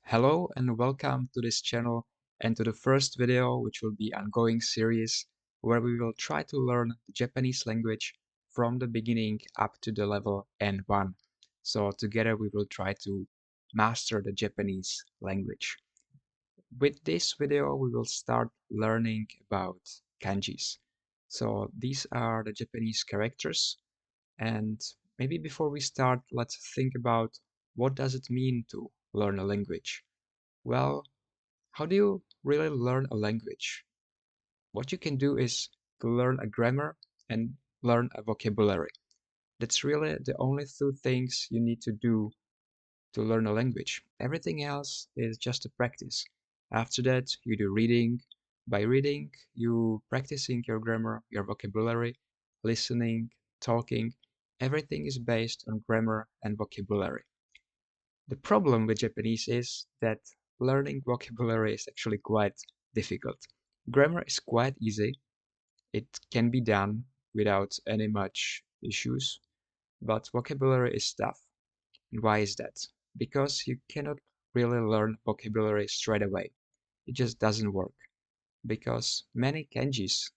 Hello and welcome to this channel and to the first video, which will be ongoing series where we will try to learn the Japanese language from the beginning up to the level N1. So together we will try to master the Japanese language. With this video, we will start learning about kanjis. So these are the Japanese characters, and maybe before we start, let's think about what does it mean to learn a language. Well, how do you really learn a language? What you can do is to learn a grammar and learn a vocabulary. That's really the only two things you need to do to learn a language. Everything else is just a practice. After that, you do reading. By reading, you practicing your grammar, your vocabulary, listening, talking. Everything is based on grammar and vocabulary. The problem with Japanese is that learning vocabulary is actually quite difficult. Grammar is quite easy. It can be done without any much issues, but vocabulary is tough. And why is that? Because you cannot really learn vocabulary straight away. It just doesn't work. Because many characters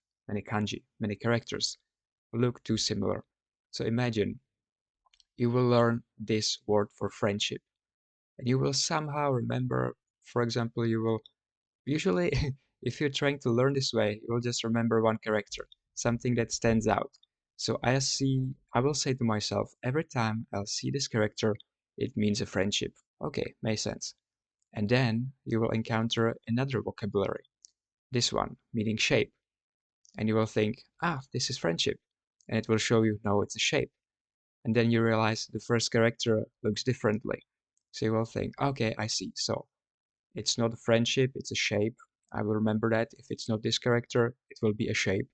look too similar. So imagine you will learn this word for friendship and you will somehow remember, for example, you will usually, if you're trying to learn this way, you will just remember one character, something that stands out. So I will say to myself, every time I'll see this character, it means a friendship. Okay, makes sense. And then you will encounter another vocabulary, this one, meaning shape. And you will think, this is friendship. And it will show you, no, it's a shape. And then you realize the first character looks differently. So you will think, okay, I see. So it's not a friendship, it's a shape. I will remember that. If it's not this character, it will be a shape.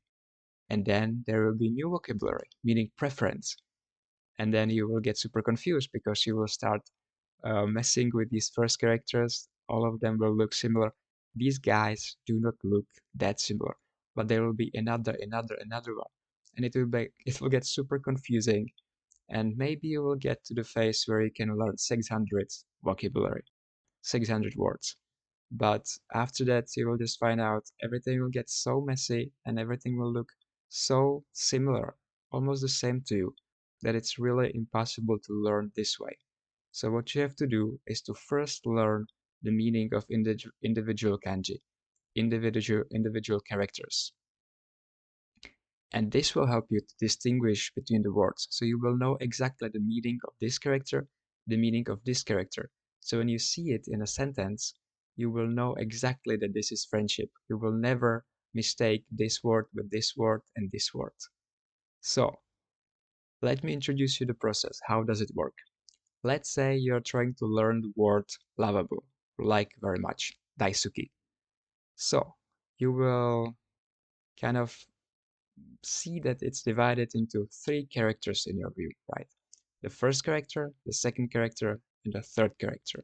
And then there will be new vocabulary, meaning preference. And then you will get super confused because you will start messing with these first characters. All of them will look similar. These guys do not look that similar, but there will be another one. And it will get super confusing. And maybe you will get to the phase where you can learn 600 vocabulary, 600 words. But after that, you will just find out everything will get so messy and everything will look so similar, almost the same to you, that it's really impossible to learn this way. So what you have to do is to first learn the meaning of individual kanji, individual characters. And this will help you to distinguish between the words. So you will know exactly the meaning of this character, the meaning of this character. So when you see it in a sentence, you will know exactly that this is friendship. You will never mistake this word with this word and this word. So let me introduce you the process. How does it work? Let's say you're trying to learn the word lovable, like very much, daisuki. So you will kind of see that it's divided into three characters in your view, right? The first character, the second character, and the third character.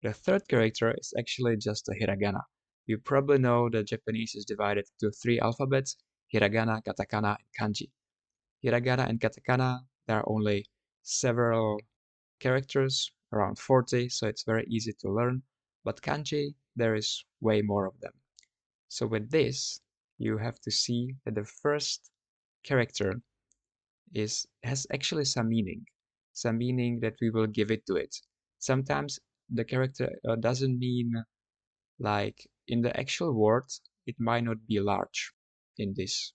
The third character is actually just a hiragana. You probably know that Japanese is divided into three alphabets, hiragana, katakana, and kanji. Hiragana and katakana, there are only several characters, around 40, so it's very easy to learn. But kanji, there is way more of them. So with this, you have to see that the first character has actually some meaning that we will give it to it. Sometimes the character doesn't mean like in the actual word, it might not be large in this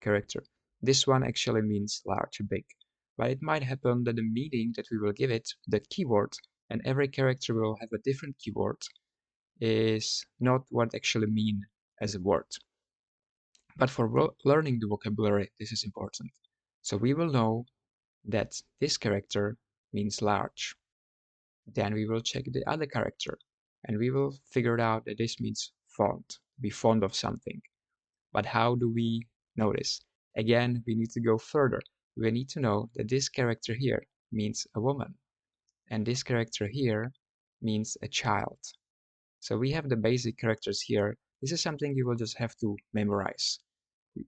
character. This one actually means large, big. But it might happen that the meaning that we will give it, the keyword, and every character will have a different keyword, is not what actually mean as a word. But for learning the vocabulary, this is important. So we will know that this character means large. Then we will check the other character and we will figure out that this means fond, be fond of something. But how do we know this? Again, we need to go further. We need to know that this character here means a woman and this character here means a child. So we have the basic characters here. This is something you will just have to memorize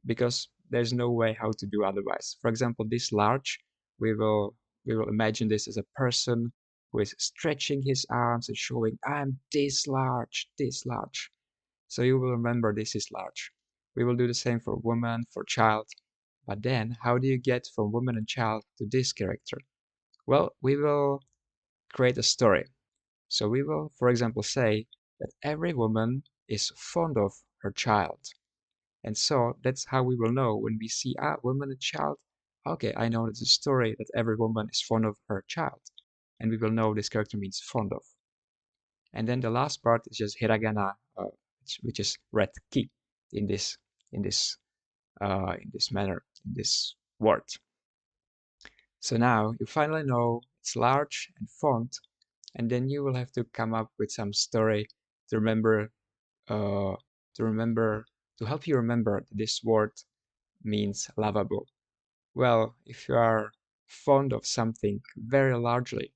because there's no way how to do otherwise. For example, this large, we will imagine this as a person. who is stretching his arms and showing, I'm this large, this large. So you will remember this is large. We will do the same for woman, for child. But then, how do you get from woman and child to this character? Well, we will create a story. So we will, for example, say that every woman is fond of her child. And so that's how we will know when we see woman and child. Okay, I know it's a story that every woman is fond of her child. And we will know this character means fond of. And then the last part is just hiragana, which is red ki in this in this in this manner, in this word. So now you finally know it's large and font, and then you will have to come up with some story to remember, uh, to remember, to help you remember this word means lovable. Well, if you are fond of something very largely,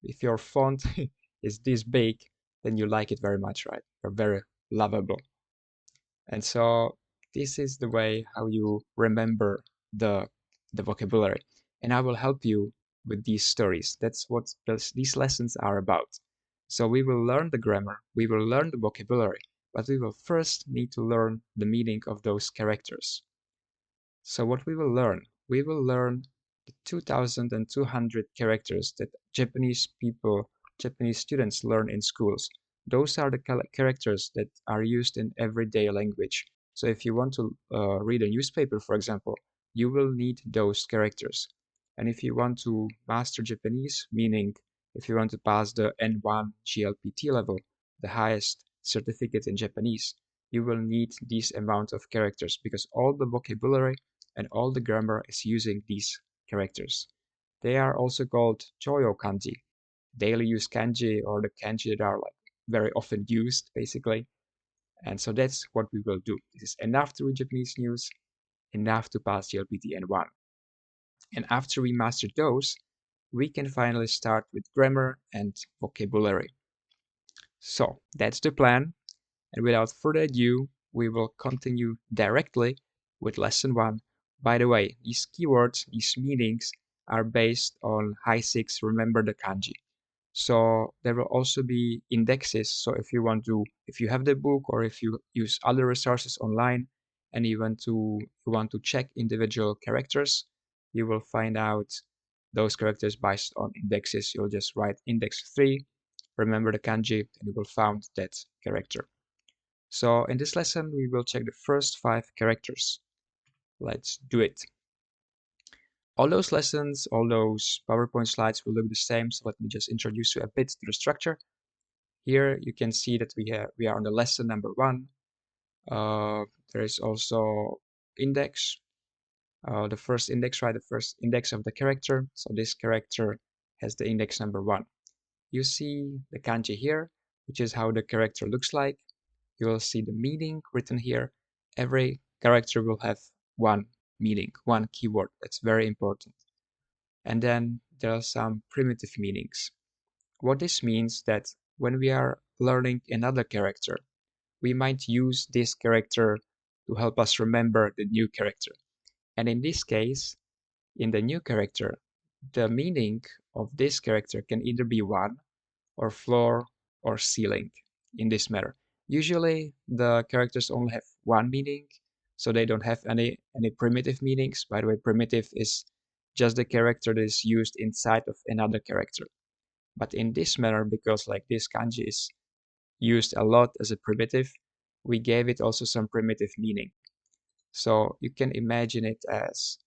if your font is this big, then you like it very much, right? You're very lovable. And so this is the way how you remember the the vocabulary. And I will help you with these stories. That's what these lessons are about. So we will learn the grammar, we will learn the vocabulary, but we will first need to learn the meaning of those characters. So what we will learn? We will learn the 2,200 characters that Japanese students learn in schools. Those are the characters that are used in everyday language. So if you want to read a newspaper, for example, you will need those characters. And if you want to master Japanese, meaning if you want to pass the N1 JLPT level, the highest certificate in Japanese, you will need this amount of characters because all the vocabulary and all the grammar is using these characters. They are also called choyo kanji, daily use kanji, or the kanji that are like very often used basically. And so that's what we will do. This is enough to read Japanese news, enough to pass JLPT N1. And after we master those, we can finally start with grammar and vocabulary. So that's the plan. And without further ado, we will continue directly with lesson 1. By the way, these keywords, these meanings are based on High 6 Remember the Kanji. So there will also be indexes. So if you have the book or if you use other resources online and you want to check individual characters, you will find out those characters based on indexes. You'll just write index 3, remember the kanji, and you will find that character. So in this lesson, we will check the first 5 characters. Let's do it. All those lessons, all those PowerPoint slides will look the same, so let me just introduce you a bit to the structure. Here you can see that we are on the lesson number 1. There is also index, the first index, right? The first index of the character. So this character has the index number 1. You see the kanji here, which is how the character looks like. You will see the meaning written here. Every character will have one meaning, one keyword. That's very important. And then there are some primitive meanings. What this means that when we are learning another character, we might use this character to help us remember the new character. And in this case, in the new character, the meaning of this character can either be one or floor or ceiling in this matter. Usually the characters only have one meaning, so they don't have any primitive meanings. By the way, primitive is just the character that is used inside of another character. But in this manner, because like this kanji is used a lot as a primitive, we gave it also some primitive meaning. So you can imagine it as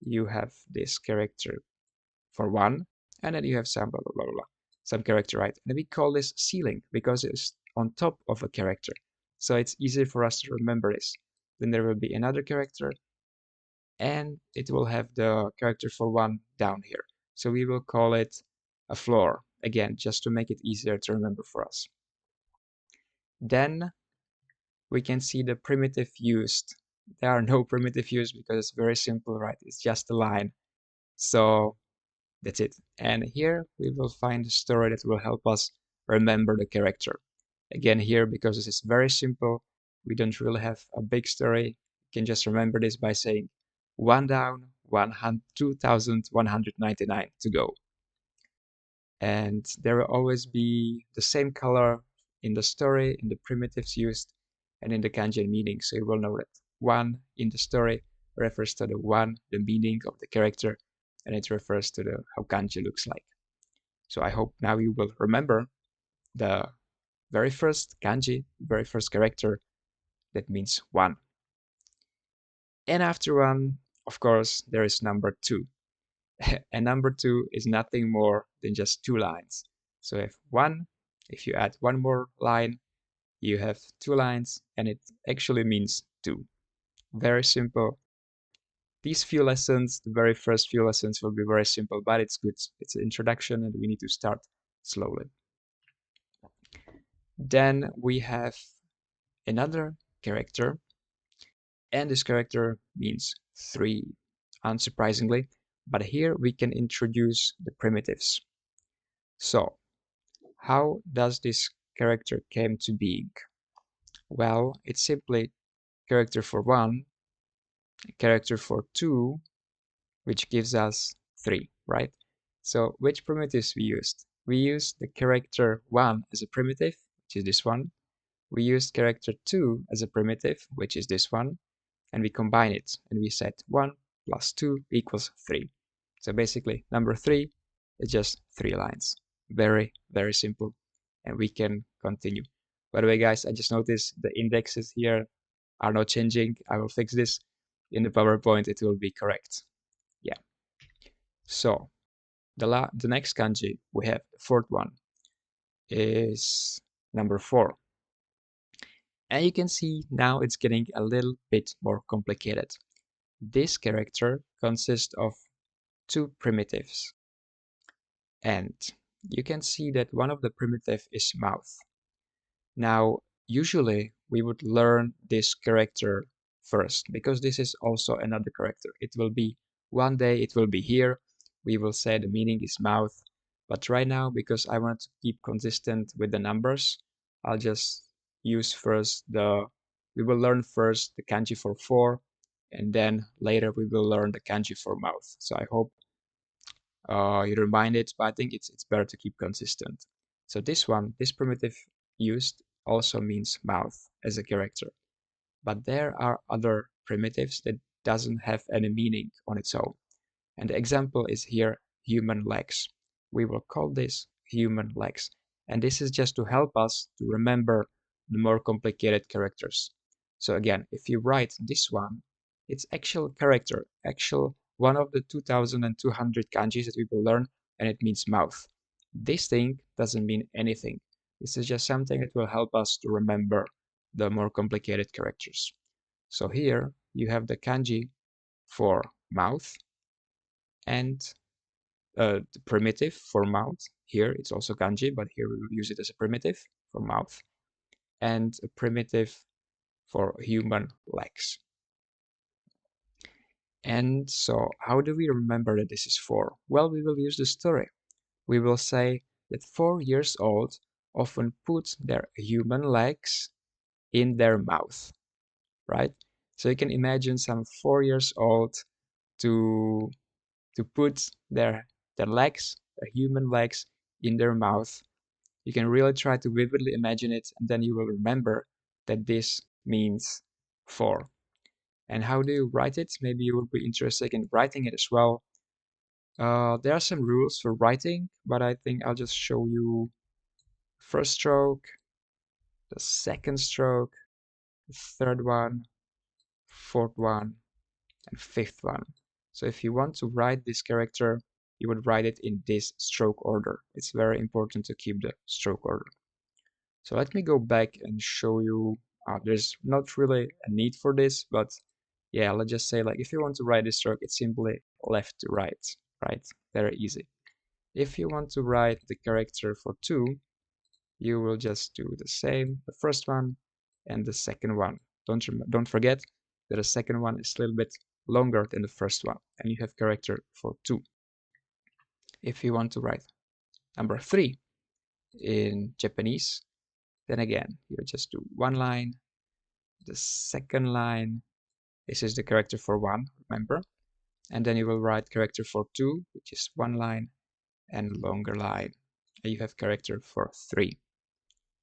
you have this character for one, and then you have some blah blah blah blah, some character, right? And we call this ceiling because it's on top of a character. So it's easy for us to remember this. Then there will be another character, and it will have the character for one down here. So we will call it a floor, again, just to make it easier to remember for us. Then we can see the primitive used. There are no primitive used because it's very simple, right? It's just a line. So that's it. And here we will find a story that will help us remember the character. Again, here, because this is very simple, we don't really have a big story. You can just remember this by saying 1 down, 2,199 to go. and there will always be the same color in the story, in the primitives used, and in the kanji meaning. So you will know that 1 in the story refers to the 1, the meaning of the character, and it refers to the how kanji looks like. So I hope now you will remember the very first kanji, very first character that means 1. And after 1, of course, there is number 2. And number 2 is nothing more than just 2 lines. So if you add one more line, you have 2 lines, and it actually means 2. Very simple. These few lessons, the very first few lessons, will be very simple, but it's good. It's an introduction, and we need to start slowly. Then we have another character, and this character means 3, unsurprisingly. But here we can introduce the primitives. So, how does this character came to being? Well, it's simply character for 1, character for 2, which gives us 3, right? So which primitives we used? We used the character 1 as a primitive, which is this one. We used character 2 as a primitive, which is this one. And we combine it, and we said 1 plus 2 equals 3. So basically, number 3 is just 3 lines. Very, very simple. And we can continue. By the way, guys, I just noticed the indexes here are not changing. I will fix this. In the PowerPoint, it will be correct. Yeah. So the next kanji we have, the fourth one, is number 4. And you can see now it's getting a little bit more complicated. This character consists of 2 primitives. And you can see that one of the primitive is mouth. Now, usually we would learn this character first, because this is also another character. It will be one day, it will be here. We will say the meaning is mouth. But right now, because I want to keep consistent with the numbers, I'll just use we will learn first the kanji for 4, and then later we will learn the kanji for mouth. So I hope you remind it, but I think it's better to keep consistent. So this primitive used also means mouth as a character. But there are other primitives that doesn't have any meaning on its own. And the example is here, human legs. We will call this human legs. And this is just to help us to remember the more complicated characters. So again, if you write this one, it's actual character, actual one of the 2200 kanjis that we will learn, and it means mouth. This thing doesn't mean anything. This is just something that will help us to remember the more complicated characters. So here you have the kanji for mouth, and the primitive for mouth. Here it's also kanji, but here we will use it as a primitive for mouth, and a primitive for human legs. And so how do we remember that this is 4? Well, we will use the story. We will say that 4 years old often put their human legs in their mouth, right? So you can imagine some 4 years old to put their legs, their human legs, in their mouth. You can really try to vividly imagine it, and then you will remember that this means 4. And how do you write it? Maybe you will be interested in writing it as well. There are some rules for writing, but I think I'll just show you first stroke, the second stroke, the third one, fourth one, and fifth one. So if you want to write this character, you would write it in this stroke order. It's very important to keep the stroke order. So let me go back and show you. There's not really a need for this, but yeah, let's just say, like, if you want to write this stroke, it's simply left to right, right? Very easy. If you want to write the character for 2, you will just do the same, the first one and the second one. Don't forget that the second one is a little bit longer than the first one, and you have character for 2. If you want to write number 3 in Japanese, then again, you just do 1 line, the second line, this is the character for 1, remember? And then you will write character for 2, which is 1 line and longer line. and you have character for 3.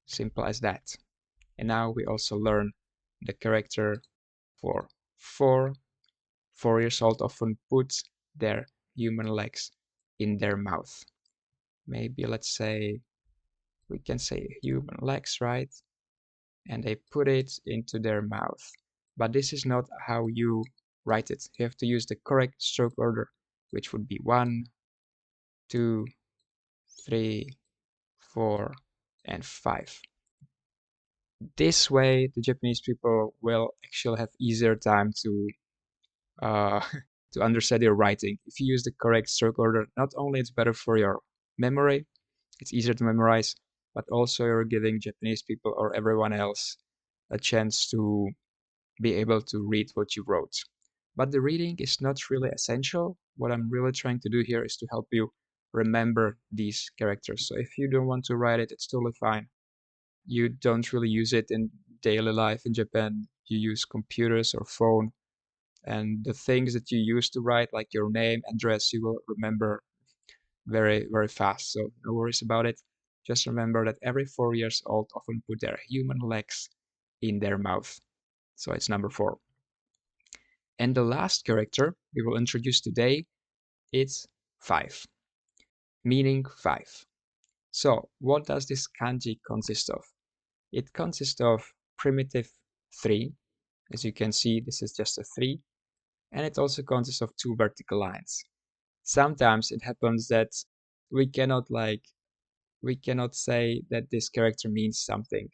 Simple as that. And now we also learn the character for 4. 4 years old often put their human legs in their mouth. Maybe let's say, we can say human legs, right? And they put it into their mouth. But this is not how you write it. You have to use the correct stroke order, which would be 1, 2, 3, 4, and 5. This way, the Japanese people will actually have easier time uh, to understand your writing. If you use the correct stroke order, not only it's better for your memory, it's easier to memorize, but also you're giving Japanese people or everyone else a chance to be able to read what you wrote. But the reading is not really essential. What I'm really trying to do here is to help you remember these characters. So if you don't want to write it, it's totally fine. You don't really use it in daily life in Japan. You use computers or phone, and the things that you use to write, like your name, address, you will remember very, very fast. So no worries about it. Just remember that every 4 years old often put their human legs in their mouth. So it's number 4. And the last character we will introduce today is 5, meaning 5. So what does this kanji consist of? It consists of primitive 3. As you can see, this is just a 3. And it also consists of 2 vertical lines. Sometimes it happens that we cannot we cannot say that this character means something.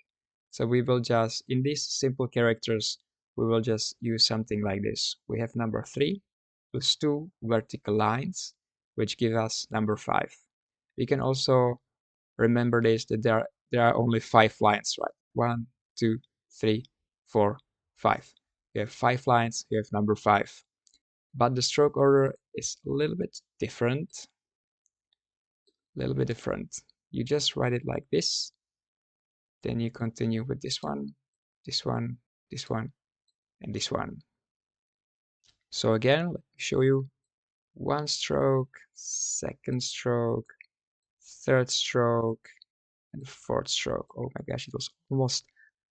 So we will just, in these simple characters, we will just use something like this. We have number 3 plus 2 vertical lines, which give us number 5. We can also remember this, that there are only 5 lines, right? 1, 2, 3, 4, 5. We have 5 lines, we have number 5. But the stroke order is a little bit different. You just write it like this, then you continue with this one, this one, this one, and this one. So again, let me show you 1 stroke, 2nd stroke, 3rd stroke, and 4th stroke. Oh my gosh, it was almost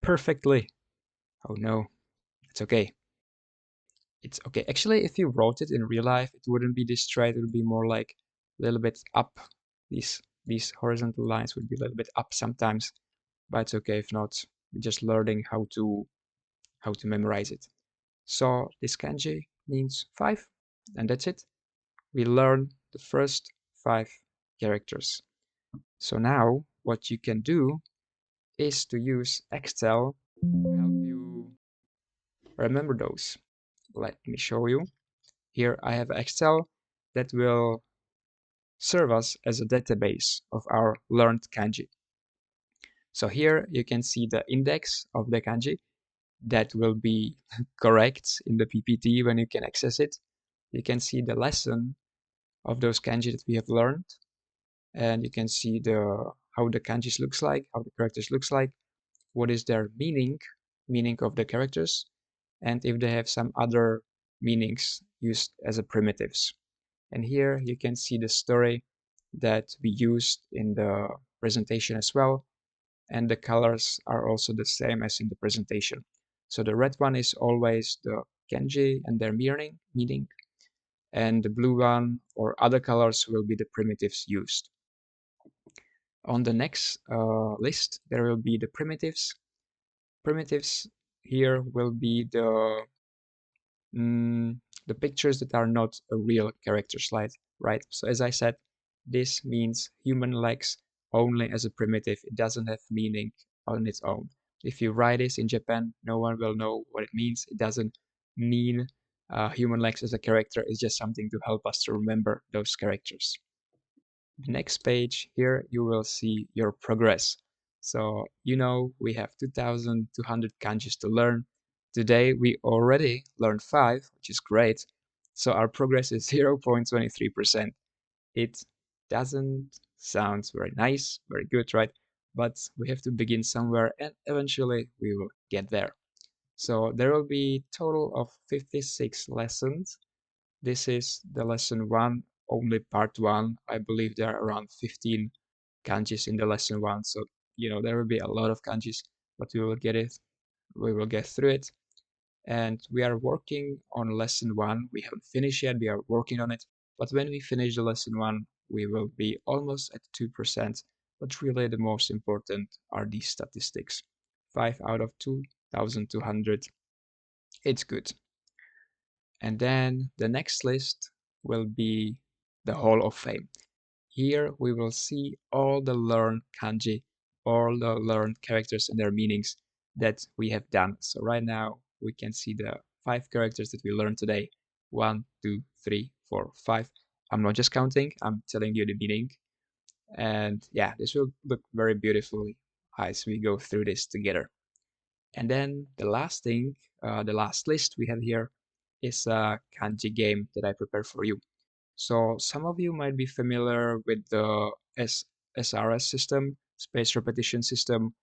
perfectly. Oh no, it's okay. It's okay. Actually, if you wrote it in real life, it wouldn't be this straight. It would be more like a little bit up. These horizontal lines would be a little bit up sometimes, but it's okay if not. We're just learning how to memorize it. So this kanji means 5, and that's it. We learn the first 5 characters. So now what you can do is to use Excel to help you remember those. Let me show you. Here I have Excel that will serve us as a database of our learned kanji. So here you can see the index of the kanji that will be correct in the PPT when you can access it. You can see the lesson of those kanji that we have learned, and you can see how the kanjis looks like, how the characters looks like, what is their meaning of the characters, and if they have some other meanings used as a primitives. And here you can see the story that we used in the presentation as well, and the colors are also the same as in the presentation. So the red one is always the kanji and their meaning, and the blue one or other colors will be the primitives used. On the next list, there will be the primitives. Primitives here will be the pictures that are not a real character slide, right? So as I said, this means human legs only as a primitive. It doesn't have meaning on its own. If you write this in Japan, no one will know what it means. It doesn't mean human legs as a character. It's just something to help us to remember those characters. The next page here, you will see your progress. So, we have 2,200 kanjis to learn. Today, we already learned 5, which is great. So our progress is 0.23%. It doesn't sound very nice, very good, right? But we have to begin somewhere and eventually we will get there. So there will be total of 56 lessons. This is the lesson 1, only part 1. I believe there are around 15 kanjis in the lesson one. So, there will be a lot of kanjis, but we will get it. We will get through it. And we are working on lesson one. We haven't finished yet. We are working on it. But when we finish the lesson one, we will be almost at 2%. But really, the most important are these statistics. 5 out of 2,200. It's good. And then the next list will be the Hall of Fame. Here we will see all the learned kanji, all the learned characters and their meanings that we have done. So right now we can see the 5 characters that we learned today. 1, 2, 3, 4, 5. I'm not just counting, I'm telling you the meaning. And yeah, this will look very beautifully as we go through this together. And then the last thing, the last list we have here is a kanji game that I prepared for you. So some of you might be familiar with the SRS system, space repetition system,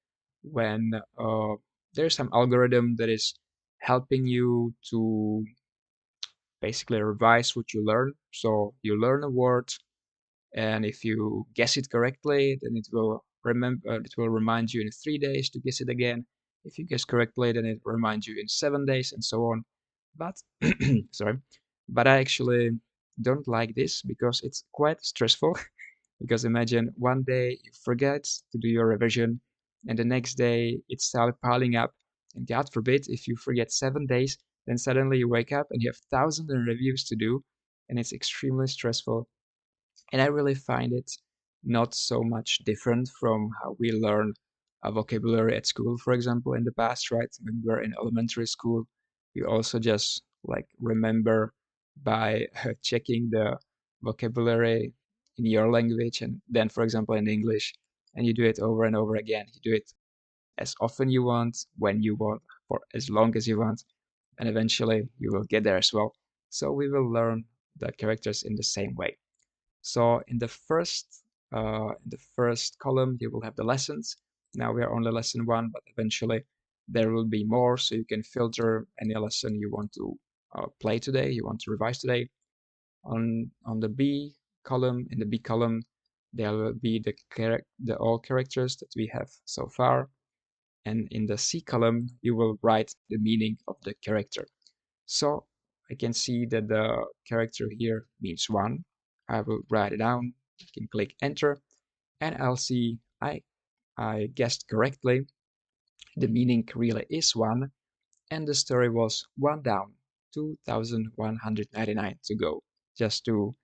when there's some algorithm that is helping you to basically revise what you learn. So you learn a word, and if you guess it correctly, then it will remind you in 3 days to guess it again. If you guess correctly, then it reminds you in 7 days, and so on. But sorry, but I actually don't like this because it's quite stressful. Because imagine one day you forget to do your revision, and the next day it started piling up. And God forbid, if you forget 7 days, then suddenly you wake up and you have thousands of reviews to do, and it's extremely stressful. And I really find it not so much different from how we learn a vocabulary at school, for example, in the past, right? When we were in elementary school, we also just like remember by checking the vocabulary in your language and then, for example, in English, and you do it over and over again. You do it as often you want, when you want, for as long as you want, and eventually you will get there as well. So we will learn the characters in the same way. So in the first column, you will have the lessons. Now we are on the lesson one, but eventually there will be more, so you can filter any lesson you want to play today, you want to revise today. On the B column, in the B column, there will be the all characters that we have so far, and in the C column, you will write the meaning of the character. So I can see that the character here means one. I will write it down. I can click enter, and I'll see I guessed correctly. The meaning really is one, and the story was one down, 2,199 to go, just to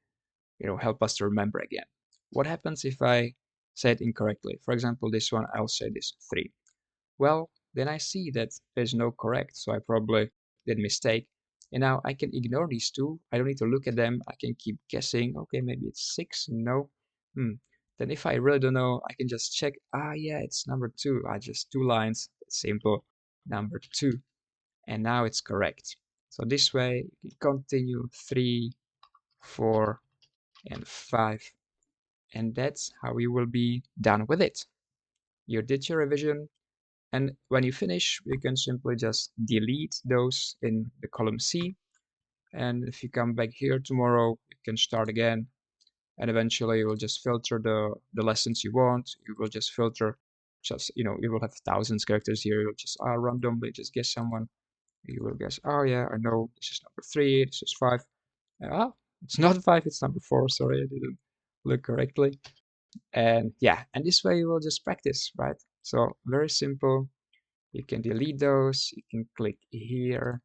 help us to remember again. What happens if I say it incorrectly? For example, this one, I'll say this 3. Well, then I see that there's no correct, so I probably did a mistake. And now I can ignore these two. I don't need to look at them. I can keep guessing. Okay, maybe it's 6. No. Then if I really don't know, I can just check. Ah, yeah, it's number 2. I just 2 lines. Simple. Number 2. And now it's correct. So this way, you continue 3, 4, and 5. And that's how you will be done with it. You did your revision. And when you finish, you can simply just delete those in the column C. And if you come back here tomorrow, you can start again. And eventually you will just filter the lessons you want. You will just filter you will have thousands of characters here. You'll just randomly just guess someone. You will guess, oh yeah, I know this is number 3, this is 5. Ah, it's not 5, it's number 4. Sorry, I didn't look correctly. And yeah, and this way you will just practice, right? So very simple. You can delete those, you can click here,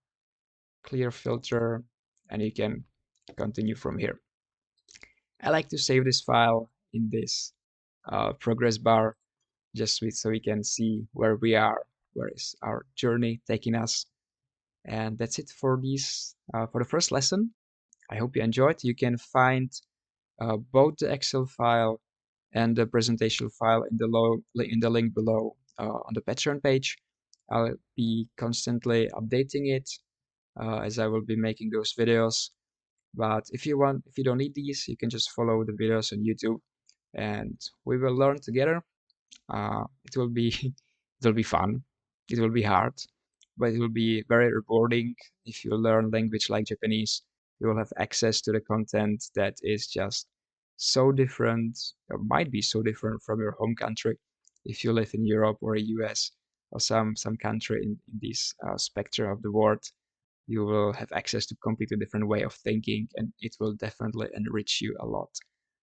clear filter, and you can continue from here. I like to save this file in this progress bar so we can see where we are, where is our journey taking us. And that's it for for the first lesson. I hope you enjoyed. You can find both the Excel file and the presentation file in the link below on the Patreon page. I'll be constantly updating it as I will be making those videos. But if you don't need these, you can just follow the videos on YouTube, and we will learn together. It will be it will be fun. It will be hard, but it will be very rewarding. If you learn language like Japanese, you will have access to the content that is just so different, or might be so different from your home country if you live in Europe or US or some country in this spectrum of the world. You will have access to completely different way of thinking, and it will definitely enrich you a lot.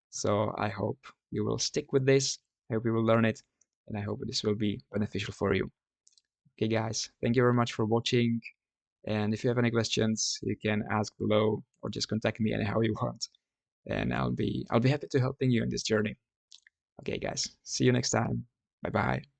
So I hope you will stick with this. I hope you will learn it, and I hope this will be beneficial for you. Okay, guys, thank you very much for watching. And if you have any questions, you can ask below or just contact me anyhow you want. And I'll be happy to helping you in this journey. Okay, guys, see you next time. Bye bye.